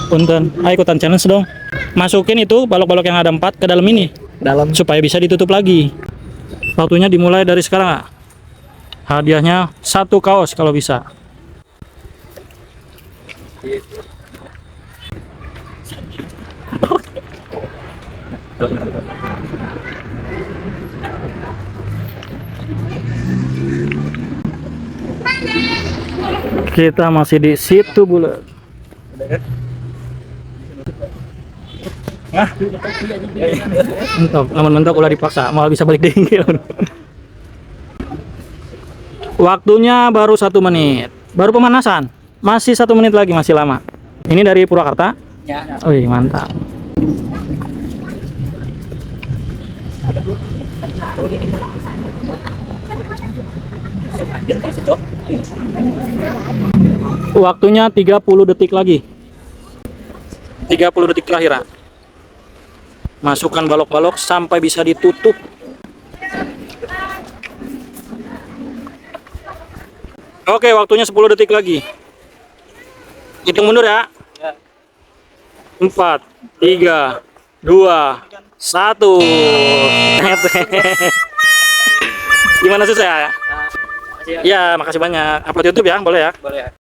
Punten, ayo ikutan challenge dong. Masukin itu balok-balok yang ada 4 ke dalam ini. Dalam. Supaya bisa ditutup lagi. Waktunya dimulai dari sekarang, ah. Hadiahnya 1 kaos kalau bisa. Kita masih di situ bulat. Mentok, namun mentok ulah dipaksa, malah bisa balik dingin. Waktunya baru 1 menit, baru pemanasan. Masih 1 menit lagi, masih lama. Ini dari Purwakarta. Ya. Wih, mantap. Waktunya 30 detik lagi. 30 detik terakhir. Ah. Masukkan balok-balok sampai bisa ditutup. Oke, waktunya 10 detik lagi. Hitung mundur ya. 4, 3, 2, 1. Gimana sih saya? Ya, makasih banyak. Upload YouTube ya, boleh ya? Boleh ya.